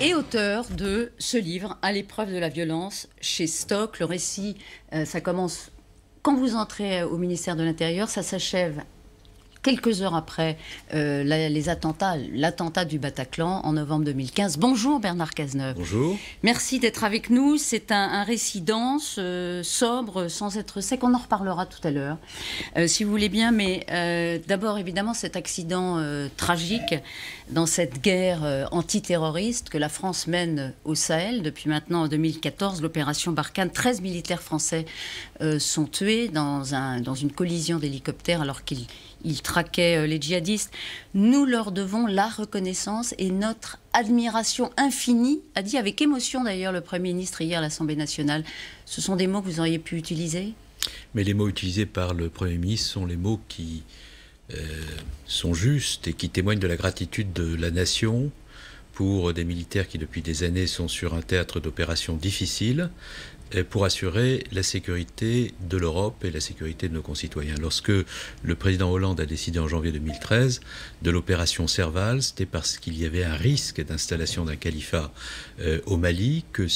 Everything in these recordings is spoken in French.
Et auteur de ce livre, À l'épreuve de la violence, chez Stock. Le récit, ça commence quand vous entrez au ministère de l'Intérieur, ça s'achève quelques heures après l'attentat du Bataclan en novembre 2015. Bonjour Bernard Cazeneuve. Bonjour. Merci d'être avec nous. C'est un récit dense, sobre, sans être sec. On en reparlera tout à l'heure, si vous voulez bien. Mais d'abord, évidemment, cet accident tragique dans cette guerre antiterroriste que la France mène au Sahel depuis maintenant en 2014, l'opération Barkhane. 13 militaires français sont tués dans une collision d'hélicoptères alors qu'ils traquaient les djihadistes. Nous leur devons la reconnaissance et notre admiration infinie, a dit avec émotion d'ailleurs le Premier ministre hier à l'Assemblée nationale. Ce sont des mots que vous auriez pu utiliser ? Mais les mots utilisés par le Premier ministre sont les mots qui sont justes et qui témoignent de la gratitude de la nation pour des militaires qui depuis des années sont sur un théâtre d'opération difficile, pour assurer la sécurité de l'Europe et la sécurité de nos concitoyens. Lorsque le président Hollande a décidé en janvier 2013 de l'opération Serval, c'était parce qu'il y avait un risque d'installation d'un califat au Mali, que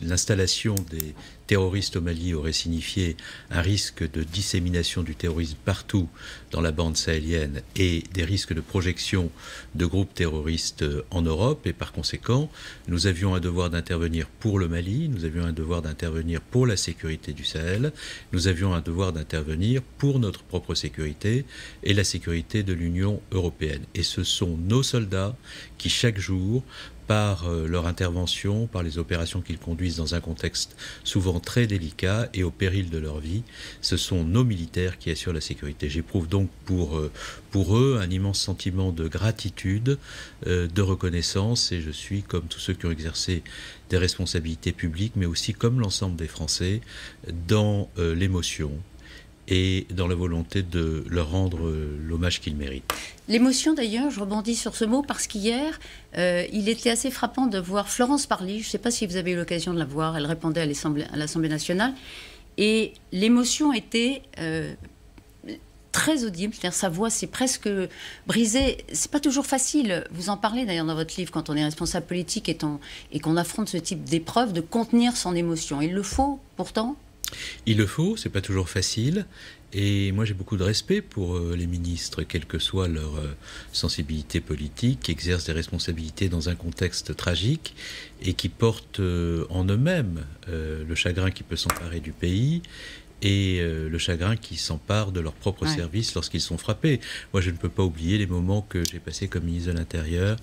l'installation des terroristes au Mali aurait signifié un risque de dissémination du terrorisme partout dans la bande sahélienne et des risques de projection de groupes terroristes en Europe. Et par conséquent, nous avions un devoir d'intervenir pour le Mali, nous avions un devoir d'intervenir pour la sécurité du Sahel, nous avions un devoir d'intervenir pour notre propre sécurité et la sécurité de l'Union européenne. Et ce sont nos soldats qui, chaque jour, par leur intervention, par les opérations qu'ils conduisent dans un contexte souvent très délicat et au péril de leur vie, ce sont nos militaires qui assurent la sécurité. J'éprouve donc pour eux un immense sentiment de gratitude, de reconnaissance, et je suis, comme tous ceux qui ont exercé des responsabilités publiques, mais aussi comme l'ensemble des Français, dans l'émotion et dans la volonté de leur rendre l'hommage qu'ils méritent. L'émotion d'ailleurs, je rebondis sur ce mot parce qu'hier, il était assez frappant de voir Florence Parly, je ne sais pas si vous avez eu l'occasion de la voir, elle répondait à l'Assemblée nationale, et l'émotion était très audible, c'est-à-dire sa voix s'est presque brisée. C'est pas toujours facile, vous en parlez d'ailleurs dans votre livre, quand on est responsable politique et qu'on affronte ce type d'épreuve, de contenir son émotion. Il le faut pourtant ? Il le faut, c'est pas toujours facile, et moi j'ai beaucoup de respect pour les ministres, quelle que soit leur sensibilité politique, qui exercent des responsabilités dans un contexte tragique et qui portent en eux-mêmes le chagrin qui peut s'emparer du pays et le chagrin qui s'empare de leur propre service lorsqu'ils sont frappés. Moi, je ne peux pas oublier les moments que j'ai passés comme ministre de l'Intérieur,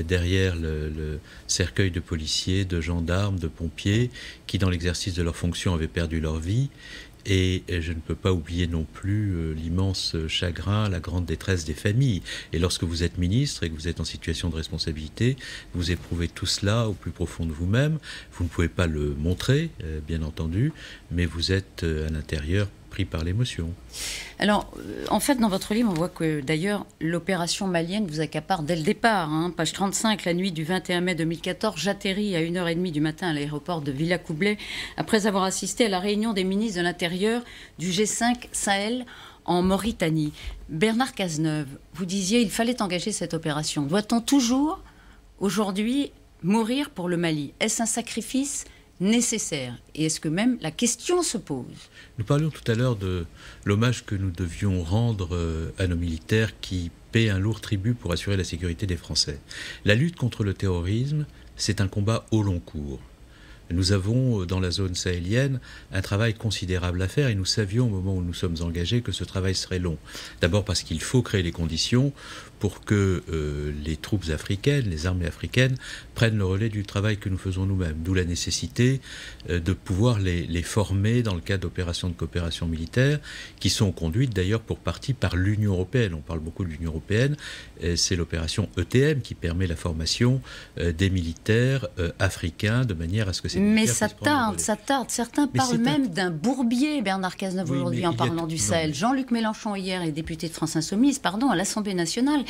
derrière le cercueil de policiers, de gendarmes, de pompiers, qui, dans l'exercice de leurs fonctions, avaient perdu leur vie. Et je ne peux pas oublier non plus l'immense chagrin, la grande détresse des familles. Et lorsque vous êtes ministre et que vous êtes en situation de responsabilité, vous éprouvez tout cela au plus profond de vous-même. Vous ne pouvez pas le montrer, bien entendu, mais vous êtes à l'intérieur pris par l'émotion. Alors, en fait, dans votre livre, on voit que d'ailleurs, l'opération malienne vous accapare dès le départ. Page 35, la nuit du 21 mai 2014, j'atterris à 1h30 du matin à l'aéroport de Villacoublay, après avoir assisté à la réunion des ministres de l'Intérieur du G5 Sahel en Mauritanie. Bernard Cazeneuve, vous disiez il fallait engager cette opération. Doit-on toujours, aujourd'hui, mourir pour le Mali ? Est-ce un sacrifice nécessaire? Et est-ce que même la question se pose? Nous parlions tout à l'heure de l'hommage que nous devions rendre à nos militaires qui paient un lourd tribut pour assurer la sécurité des Français. La lutte contre le terrorisme, c'est un combat au long cours. Nous avons, dans la zone sahélienne, un travail considérable à faire et nous savions au moment où nous sommes engagés que ce travail serait long. D'abord parce qu'il faut créer les conditions pour que les troupes africaines, les armées africaines, prennent le relais du travail que nous faisons nous-mêmes. D'où la nécessité de pouvoir les former dans le cadre d'opérations de coopération militaire qui sont conduites d'ailleurs pour partie par l'Union européenne. On parle beaucoup de l'Union européenne. C'est l'opération ETM qui permet la formation des militaires africains de manière à ce que ces mais ça tarde. Certains parlent même d'un bourbier, Bernard Cazeneuve, aujourd'hui, en parlant du Sahel. Jean-Luc Mélenchon, hier, et député de France Insoumise, à l'Assemblée nationale,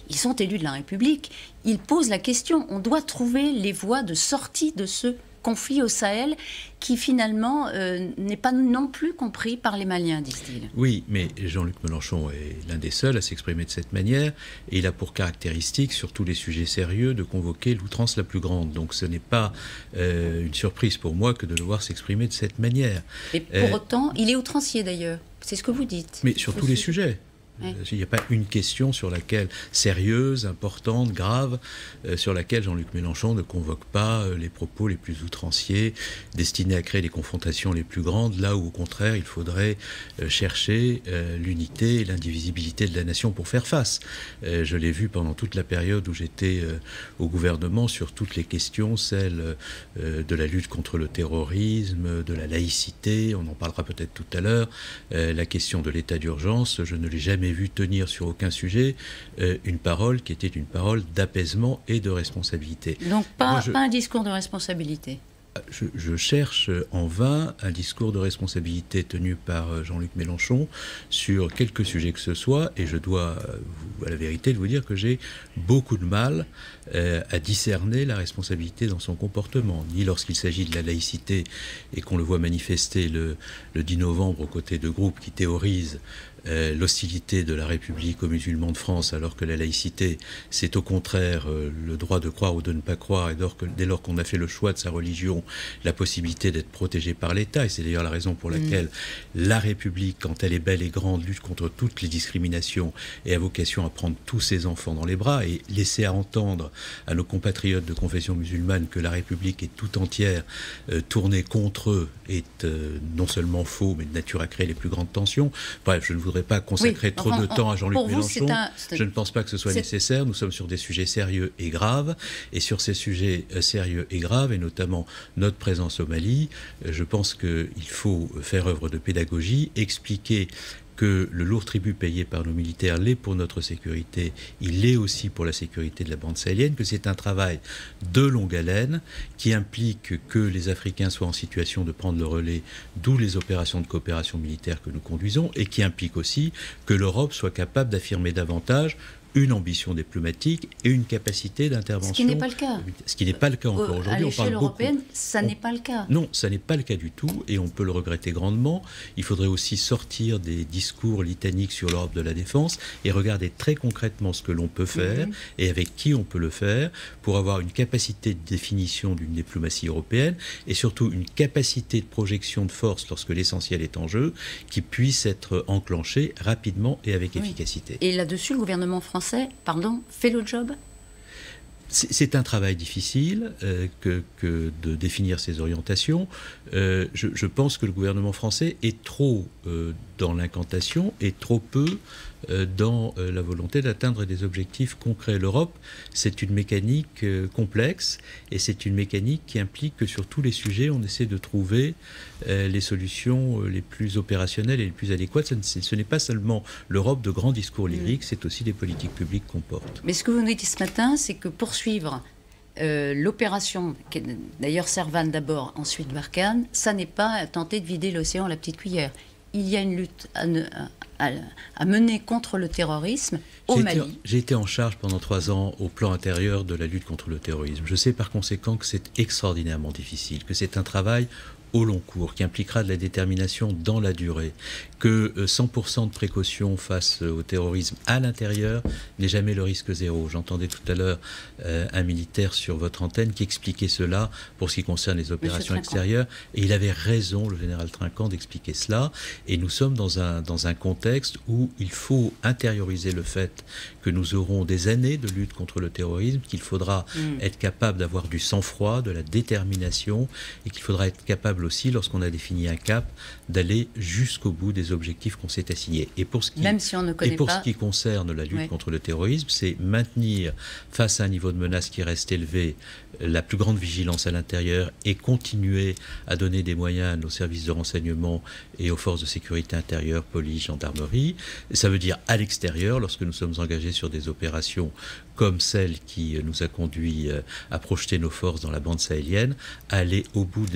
ils sont élus de la République. Ils posent la question. On doit trouver les voies de sortie de ce conflit au Sahel qui finalement n'est pas non plus compris par les Maliens, disent-ils. Oui, mais Jean-Luc Mélenchon est l'un des seuls à s'exprimer de cette manière, et il a pour caractéristique, sur tous les sujets sérieux, de convoquer l'outrance la plus grande. Donc ce n'est pas une surprise pour moi que de le voir s'exprimer de cette manière. Et pour autant, il est outrancier d'ailleurs, c'est ce que vous dites. Mais sur tous les sujets. Oui. Il n'y a pas une question sur laquelle, sérieuse, importante, grave, sur laquelle Jean-Luc Mélenchon ne convoque pas les propos les plus outranciers, destinés à créer les confrontations les plus grandes, là où au contraire il faudrait chercher l'unité et l'indivisibilité de la nation pour faire face. Je l'ai vu pendant toute la période où j'étais au gouvernement sur toutes les questions, celles de la lutte contre le terrorisme, de la laïcité, on en parlera peut-être tout à l'heure, la question de l'état d'urgence, je ne l'ai jamais vu tenir sur aucun sujet une parole qui était une parole d'apaisement et de responsabilité. Donc pas un discours de responsabilité. Je cherche en vain un discours de responsabilité tenu par Jean-Luc Mélenchon sur quelque sujet que ce soit, et je dois, à la vérité, de vous dire que j'ai beaucoup de mal à discerner la responsabilité dans son comportement, ni lorsqu'il s'agit de la laïcité et qu'on le voit manifester le 10 novembre aux côtés de groupes qui théorisent l'hostilité de la République aux musulmans de France, alors que la laïcité, c'est au contraire le droit de croire ou de ne pas croire, et dès lors qu'on a fait le choix de sa religion, la possibilité d'être protégé par l'État. Et c'est d'ailleurs la raison pour laquelle la République, quand elle est belle et grande, lutte contre toutes les discriminations et a vocation à prendre tous ses enfants dans les bras et laisser à entendre à nos compatriotes de confession musulmane que la République est tout entière tournée contre eux est non seulement faux, mais de nature à créer les plus grandes tensions. Bref, je ne voudrais pas consacrer trop de temps à Jean-Luc Mélenchon. Je ne pense pas que ce soit nécessaire. Nous sommes sur des sujets sérieux et graves. Et sur ces sujets sérieux et graves, et notamment notre présence au Mali, je pense qu'il faut faire œuvre de pédagogie, expliquer que le lourd tribut payé par nos militaires l'est pour notre sécurité, il l'est aussi pour la sécurité de la bande sahélienne, que c'est un travail de longue haleine qui implique que les Africains soient en situation de prendre le relais, d'où les opérations de coopération militaire que nous conduisons, et qui implique aussi que l'Europe soit capable d'affirmer davantage une ambition diplomatique et une capacité d'intervention. Ce qui n'est pas le cas. Ce qui n'est pas le cas encore aujourd'hui. À l'échelle européenne, ça n'est pas le cas. Non, ça n'est pas le cas du tout, et on peut le regretter grandement. Il faudrait aussi sortir des discours litaniques sur l'Europe de la défense et regarder très concrètement ce que l'on peut faire et avec qui on peut le faire pour avoir une capacité de définition d'une diplomatie européenne et surtout une capacité de projection de force lorsque l'essentiel est en jeu qui puisse être enclenchée rapidement et avec efficacité. Et là-dessus, le gouvernement français fait le job ? C'est un travail difficile que de définir ces orientations. Je pense que le gouvernement français est trop dans l'incantation et trop peu dans la volonté d'atteindre des objectifs concrets. L'Europe, c'est une mécanique complexe et c'est une mécanique qui implique que sur tous les sujets, on essaie de trouver les solutions les plus opérationnelles et les plus adéquates. Ce n'est pas seulement l'Europe de grands discours lyriques, c'est aussi des politiques publiques qu'on porte. Mais ce que vous nous dites ce matin, c'est que poursuivre l'opération, d'ailleurs Servan d'abord, ensuite Barkhane, ça n'est pas tenter de vider l'océan à la petite cuillère. Il y a une lutte à mener contre le terrorisme au Mali. J'ai été en charge pendant 3 ans au plan intérieur de la lutte contre le terrorisme. Je sais par conséquent que c'est extraordinairement difficile, que c'est un travail au long cours, qui impliquera de la détermination dans la durée, que 100% de précaution face au terrorisme à l'intérieur n'est jamais le risque zéro. J'entendais tout à l'heure un militaire sur votre antenne qui expliquait cela pour ce qui concerne les opérations extérieures, et il avait raison, le général Trinquant, d'expliquer cela, et nous sommes dans un contexte où il faut intérioriser le fait que nous aurons des années de lutte contre le terrorisme, qu'il faudra être capable d'avoir du sang-froid, de la détermination, et qu'il faudra être capable aussi, lorsqu'on a défini un cap, d'aller jusqu'au bout des objectifs qu'on s'est assignés. Et pour ce qui concerne la lutte contre le terrorisme, c'est maintenir, face à un niveau de menace qui reste élevé, la plus grande vigilance à l'intérieur et continuer à donner des moyens à nos services de renseignement et aux forces de sécurité intérieure, police, gendarmerie. Ça veut dire à l'extérieur, lorsque nous sommes engagés sur des opérations comme celle qui nous a conduit à projeter nos forces dans la bande sahélienne, à aller au bout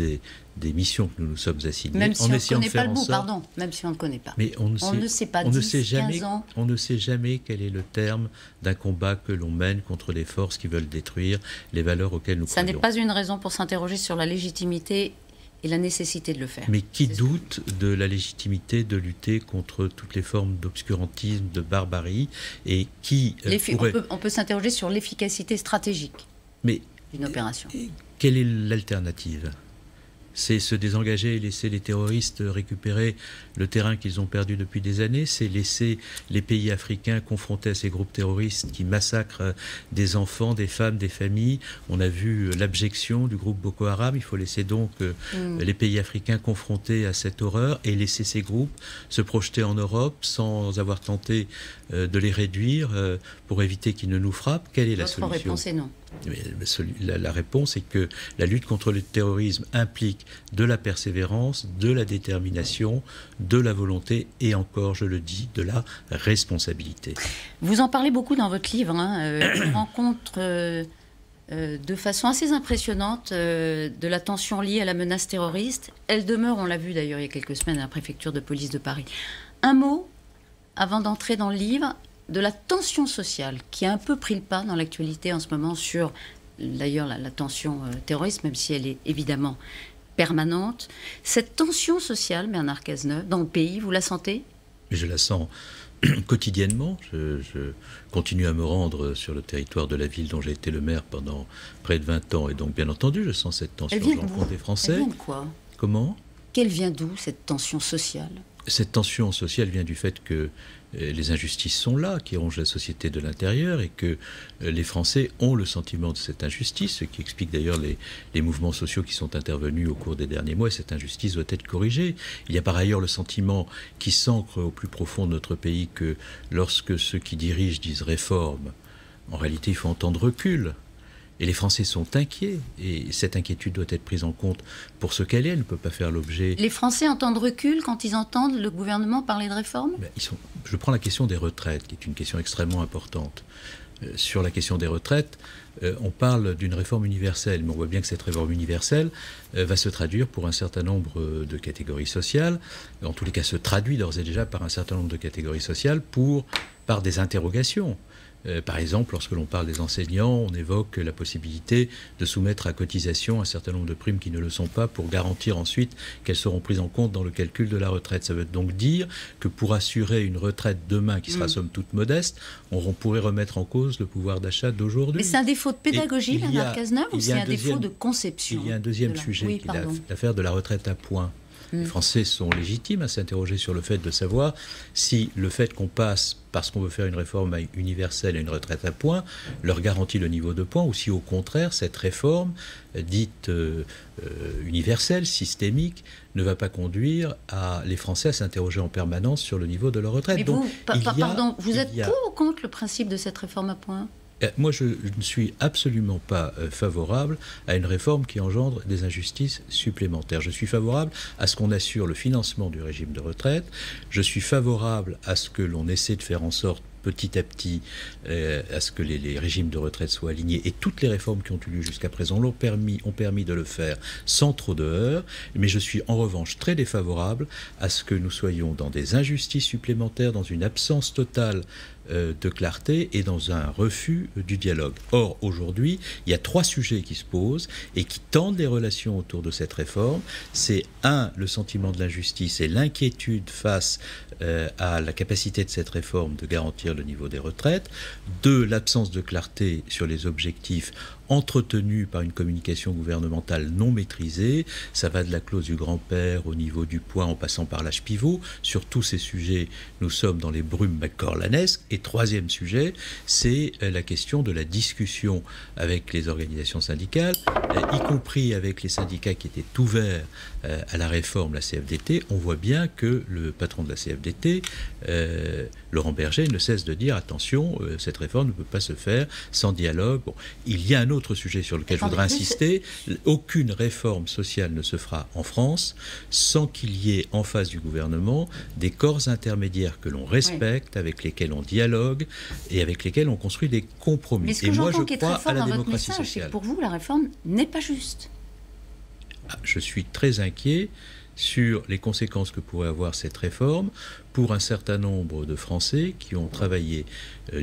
des missions que nous nous sommes assignées, même si en on ne essayant de connaît pas faire le en bout, sorte... pardon, même si on ne connaît pas. Mais on ne sait pas, on 10, ne sait jamais, 15 ans. on ne sait jamais quel est le terme d'un combat que l'on mène contre les forces qui veulent détruire les valeurs auxquelles nous croyons. Ça n'est pas une raison pour s'interroger sur la légitimité et la nécessité de le faire. Mais qui doute de la légitimité de lutter contre toutes les formes d'obscurantisme, de barbarie, et qui pourrait... on peut s'interroger sur l'efficacité stratégique d'une opération. Quelle est l'alternative ? C'est se désengager et laisser les terroristes récupérer le terrain qu'ils ont perdu depuis des années. C'est laisser les pays africains confrontés à ces groupes terroristes qui massacrent des enfants, des femmes, des familles. On a vu l'abjection du groupe Boko Haram. Il faut laisser donc les pays africains confrontés à cette horreur et laisser ces groupes se projeter en Europe sans avoir tenté de les réduire pour éviter qu'ils ne nous frappent. Quelle est la solution ? Votre réponse est non. La réponse est que la lutte contre le terrorisme implique de la persévérance, de la détermination, de la volonté et encore, je le dis, de la responsabilité. Vous en parlez beaucoup dans votre livre. On rencontre de façon assez impressionnante de la tension liée à la menace terroriste. Elle demeure, on l'a vu d'ailleurs il y a quelques semaines à la préfecture de police de Paris. Un mot, avant d'entrer dans le livre, de la tension sociale qui a un peu pris le pas dans l'actualité en ce moment sur, d'ailleurs, la tension terroriste, même si elle est évidemment permanente. Cette tension sociale, Bernard Cazeneuve, dans le pays, vous la sentez ? Je la sens quotidiennement. Je continue à me rendre sur le territoire de la ville dont j'ai été le maire pendant près de 20 ans. Et donc, bien entendu, je sens cette tension. Je rencontre des Français. Elle vient de quoi ? Comment ? Qu'elle vient d'où, cette tension sociale ? Cette tension sociale vient du fait que les injustices sont là, qui rongent la société de l'intérieur, et que les Français ont le sentiment de cette injustice, ce qui explique d'ailleurs les mouvements sociaux qui sont intervenus au cours des derniers mois, et cette injustice doit être corrigée. Il y a par ailleurs le sentiment qui s'ancre au plus profond de notre pays que lorsque ceux qui dirigent disent réforme, en réalité il faut entendre recul. Et les Français sont inquiets, et cette inquiétude doit être prise en compte pour ce qu'elle est. Elle ne peut pas faire l'objet... Les Français entendent recul quand ils entendent le gouvernement parler de réforme ? Je prends la question des retraites, qui est une question extrêmement importante. Sur la question des retraites, on parle d'une réforme universelle, mais on voit bien que cette réforme universelle va se traduire pour un certain nombre de catégories sociales, en tous les cas se traduit d'ores et déjà par un certain nombre de catégories sociales par des interrogations. Par exemple, lorsque l'on parle des enseignants, on évoque la possibilité de soumettre à cotisation un certain nombre de primes qui ne le sont pas pour garantir ensuite qu'elles seront prises en compte dans le calcul de la retraite. Ça veut donc dire que pour assurer une retraite demain qui sera somme toute modeste, on pourrait remettre en cause le pouvoir d'achat d'aujourd'hui. Mais c'est un défaut de pédagogie, Bernard Cazeneuve, ou c'est un défaut de conception ? Il y a un deuxième sujet, qui est l'affaire de la retraite à points. Les Français sont légitimes à s'interroger sur le fait de savoir si le fait qu'on passe, parce qu'on veut faire une réforme universelle et une retraite à points, leur garantit le niveau de points, ou si au contraire cette réforme dite universelle, systémique, ne va pas conduire les Français à s'interroger en permanence sur le niveau de leur retraite. Mais vous, vous êtes pour ou contre le principe de cette réforme à points ? Moi, je ne suis absolument pas favorable à une réforme qui engendre des injustices supplémentaires. Je suis favorable à ce qu'on assure le financement du régime de retraite. Je suis favorable à ce que l'on essaie de faire en sorte petit à petit à ce que les régimes de retraite soient alignés. Et toutes les réformes qui ont eu lieu jusqu'à présent ont permis de le faire sans trop de heurts. Mais je suis en revanche très défavorable à ce que nous soyons dans des injustices supplémentaires, dans une absence totale de clarté et dans un refus du dialogue. Or, aujourd'hui, il y a 3 sujets qui se posent et qui tendent les relations autour de cette réforme. C'est 1, le sentiment de l'injustice et l'inquiétude face à la capacité de cette réforme de garantir le niveau des retraites. 2, l'absence de clarté sur les objectifs entretenus par une communication gouvernementale non maîtrisée. Ça va de la clause du grand-père au niveau du point en passant par l'âge pivot. Sur tous ces sujets, nous sommes dans les brumes maccorlanesques. Et 3e sujet, c'est la question de la discussion avec les organisations syndicales, y compris avec les syndicats qui étaient ouverts à la réforme, la CFDT. On voit bien que le patron de la CFDT, Laurent Berger, ne cesse de dire attention, cette réforme ne peut pas se faire sans dialogue. Bon, il y a un autre sujet sur lequel je voudrais insister. Aucune réforme sociale ne se fera en France sans qu'il y ait en face du gouvernement des corps intermédiaires que l'on respecte, avec lesquels on dialogue et avec lesquels on construit des compromis. Mais ce que et moi, je crois crois à la dans votre démocratie message, sociale. c'est que pour vous, la réforme n'est pas juste. je suis très inquiet sur les conséquences que pourrait avoir cette réforme pour un certain nombre de Français qui ont travaillé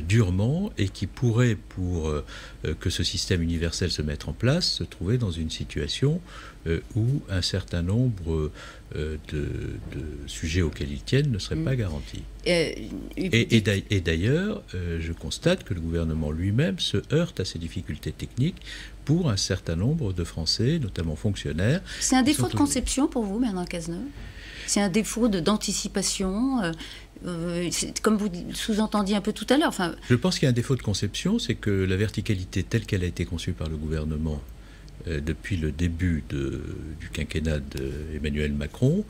durement et qui pourraient, pour que ce système universel se mette en place, se trouver dans une situation où un certain nombre de sujets auxquels ils tiennent ne seraient pas garantis. Et d'ailleurs, je constate que le gouvernement lui-même se heurte à ces difficultés techniques pour un certain nombre de Français, notamment fonctionnaires. C'est un défaut de conception pour vous, Bernard Cazeneuve ? C'est un défaut d'anticipation, comme vous sous-entendiez un peu tout à l'heure. Enfin... Je pense qu'il y a un défaut de conception, c'est que la verticalité telle qu'elle a été conçue par le gouvernement depuis le début du quinquennat d'Emmanuel Macron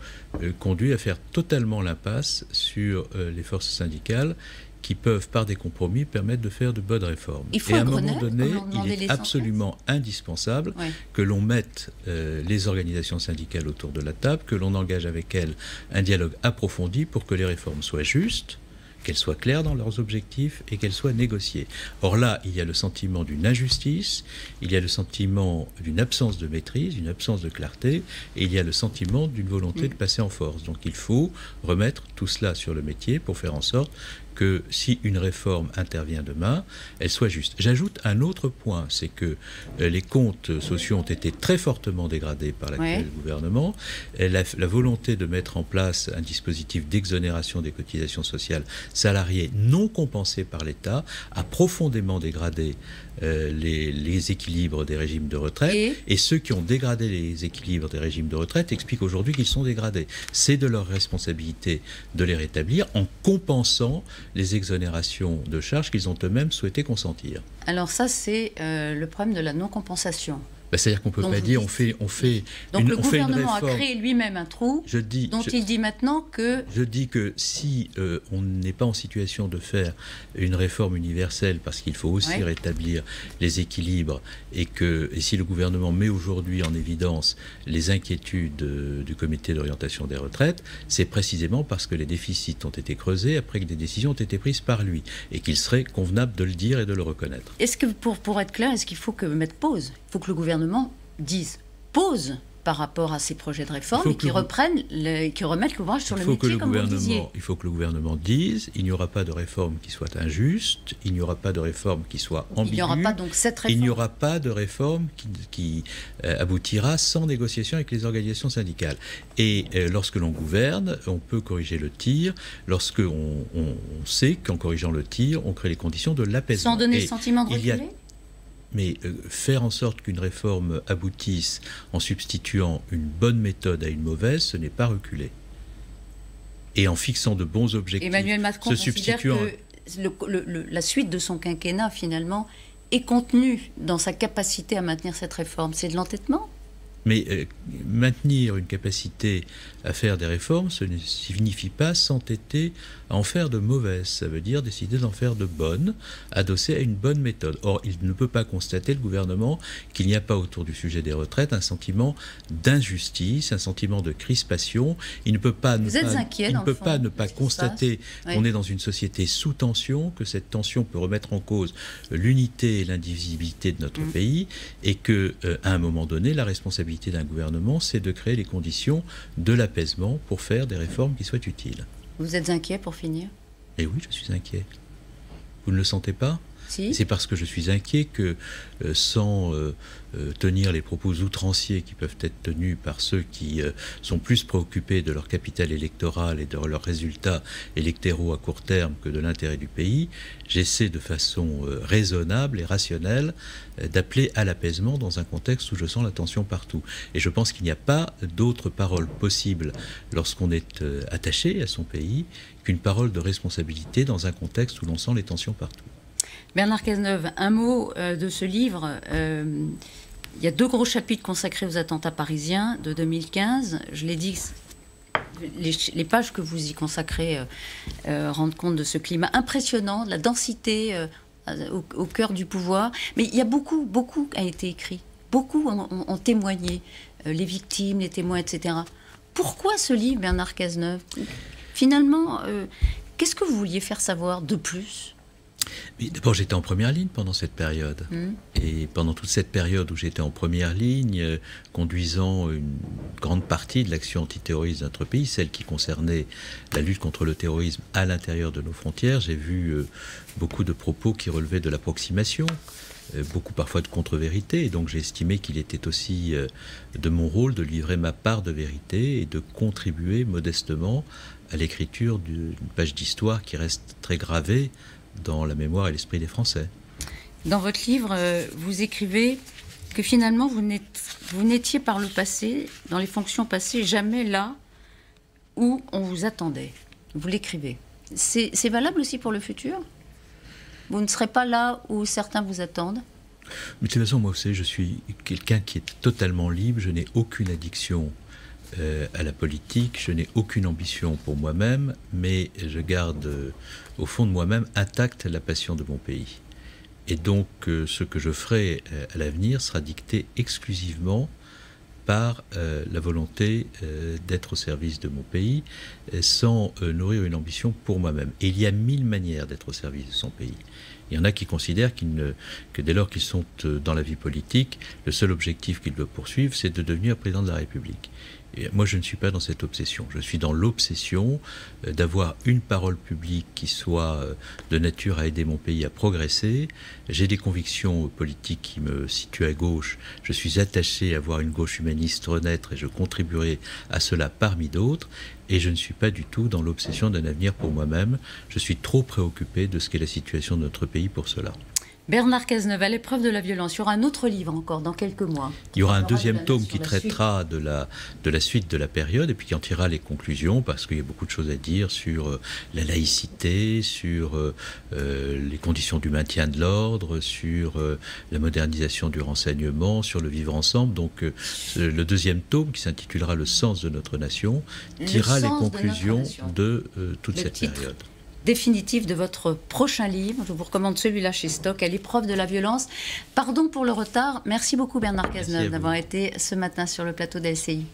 conduit à faire totalement l'impasse sur les forces syndicales qui peuvent, par des compromis, permettre de faire de bonnes réformes. Et à un moment donné, il est absolument indispensable que l'on mette les organisations syndicales autour de la table, que l'on engage avec elles un dialogue approfondi pour que les réformes soient justes, qu'elles soient claires dans leurs objectifs et qu'elles soient négociées. Or là, il y a le sentiment d'une injustice, il y a le sentiment d'une absence de maîtrise, d'une absence de clarté, et il y a le sentiment d'une volonté de passer en force. Donc il faut remettre tout cela sur le métier pour faire en sorte que si une réforme intervient demain, elle soit juste. J'ajoute un autre point, c'est que les comptes sociaux ont été très fortement dégradés par l'actuel gouvernement. La volonté de mettre en place un dispositif d'exonération des cotisations sociales salariées non compensé par l'État a profondément dégradé les équilibres des régimes de retraite. Et ceux qui ont dégradé les équilibres des régimes de retraite expliquent aujourd'hui qu'ils sont dégradés. C'est de leur responsabilité de les rétablir en compensant les exonérations de charges qu'ils ont eux-mêmes souhaité consentir. Alors ça, c'est le problème de la non-compensation. C'est-à-dire qu'on ne peut pas dire on fait donc le gouvernement a créé lui-même un trou il dit maintenant que... Je dis que si on n'est pas en situation de faire une réforme universelle parce qu'il faut aussi rétablir les équilibres et si le gouvernement met aujourd'hui en évidence les inquiétudes du comité d'orientation des retraites, c'est précisément parce que les déficits ont été creusés après que des décisions ont été prises par lui et qu'il serait convenable de le dire et de le reconnaître. Est-ce que, pour être clair, est-ce qu'il faut mettre pause ? Il faut que le gouvernement dise pause par rapport à ces projets de réforme et qui remettent l'ouvrage sur le métier, comme vous le disiez. Il faut que le gouvernement dise il n'y aura pas de réforme qui soit injuste, il n'y aura pas de réforme qui soit ambiguë. Il n'y aura pas donc cette réforme. Il n'y aura pas de réforme qui aboutira sans négociation avec les organisations syndicales. Et lorsque l'on gouverne, on peut corriger le tir. Lorsque on sait qu'en corrigeant le tir, on crée les conditions de l'apaisement. Sans donner le sentiment de reculer ? Mais faire en sorte qu'une réforme aboutisse en substituant une bonne méthode à une mauvaise, ce n'est pas reculer. Et en fixant de bons objectifs, Emmanuel Macron considère que la suite de son quinquennat, finalement, est contenue dans sa capacité à maintenir cette réforme. C'est de l'entêtement ? Mais maintenir une capacité à faire des réformes, ce ne signifie pas s'entêter à en faire de mauvaises. Ça veut dire décider d'en faire de bonnes, adossées à une bonne méthode. Or, il ne peut pas constater, le gouvernement, qu'il n'y a pas autour du sujet des retraites un sentiment d'injustice, un sentiment de crispation. Il ne peut pas ne pas constater qu'on est dans une société sous tension, que cette tension peut remettre en cause l'unité et l'indivisibilité de notre pays, et que, à un moment donné, la responsabilité d'un gouvernement, c'est de créer les conditions de l'apaisement pour faire des réformes qui soient utiles. Vous êtes inquiet pour finir ? Eh oui, je suis inquiet. Vous ne le sentez pas ? Si. C'est parce que je suis inquiet que, sans tenir les propos outranciers qui peuvent être tenus par ceux qui sont plus préoccupés de leur capital électoral et de leurs résultats électoraux à court terme que de l'intérêt du pays, j'essaie de façon raisonnable et rationnelle d'appeler à l'apaisement dans un contexte où je sens la tension partout. Et je pense qu'il n'y a pas d'autre parole possible lorsqu'on est attaché à son pays qu'une parole de responsabilité dans un contexte où l'on sent les tensions partout. Bernard Cazeneuve, un mot de ce livre. Il y a 2 gros chapitres consacrés aux attentats parisiens de 2015. Je l'ai dit, les pages que vous y consacrez rendent compte de ce climat impressionnant, de la densité au cœur du pouvoir. Mais il y a beaucoup a été écrit. Beaucoup ont témoigné. Les victimes, les témoins, etc. Pourquoi ce livre, Bernard Cazeneuve ? Finalement, qu'est-ce que vous vouliez faire savoir de plus ? D'abord, j'étais en première ligne pendant cette période. Et pendant toute cette période où j'étais en première ligne, conduisant une grande partie de l'action antiterroriste de notre pays, celle qui concernait la lutte contre le terrorisme à l'intérieur de nos frontières, j'ai vu beaucoup de propos qui relevaient de l'approximation, beaucoup parfois de contre-vérité. Et donc j'ai estimé qu'il était aussi de mon rôle de livrer ma part de vérité et de contribuer modestement à l'écriture d'une page d'histoire qui reste très gravée dans la mémoire et l'esprit des Français. Dans votre livre, vous écrivez que finalement, vous n'étiez par le passé, dans les fonctions passées, jamais là où on vous attendait. Vous l'écrivez. C'est valable aussi pour le futur? Vous ne serez pas là où certains vous attendent? Mais de toute façon, moi, vous savez, je suis quelqu'un qui est totalement libre. Je n'ai aucune addiction à la politique, je n'ai aucune ambition pour moi-même, mais je garde au fond de moi-même intacte la passion de mon pays. Et donc ce que je ferai à l'avenir sera dicté exclusivement par la volonté d'être au service de mon pays, sans nourrir une ambition pour moi-même. Et il y a 1000 manières d'être au service de son pays. Il y en a qui considèrent que dès lors qu'ils sont dans la vie politique, le seul objectif qu'ils doivent poursuivre, c'est de devenir président de la République. Et moi, je ne suis pas dans cette obsession. Je suis dans l'obsession d'avoir une parole publique qui soit de nature à aider mon pays à progresser. J'ai des convictions politiques qui me situent à gauche. Je suis attaché à voir une gauche humaniste renaître et je contribuerai à cela parmi d'autres. Et je ne suis pas du tout dans l'obsession d'un avenir pour moi-même. Je suis trop préoccupé de ce qu'est la situation de notre pays pour cela. Bernard Cazeneuve, à l'épreuve de la violence, il y aura un autre livre encore dans quelques mois. Il y aura un deuxième tome qui traitera de la suite de la période et puis qui en tirera les conclusions, parce qu'il y a beaucoup de choses à dire sur la laïcité, sur les conditions du maintien de l'ordre, sur la modernisation du renseignement, sur le vivre ensemble. Donc le deuxième tome, qui s'intitulera Le sens de notre nation, tirera les conclusions de toute cette période définitif de votre prochain livre. Je vous recommande celui-là chez Stock, À l'épreuve de la violence. Pardon pour le retard. Merci beaucoup Bernard Cazeneuve d'avoir été ce matin sur le plateau d'ASCI.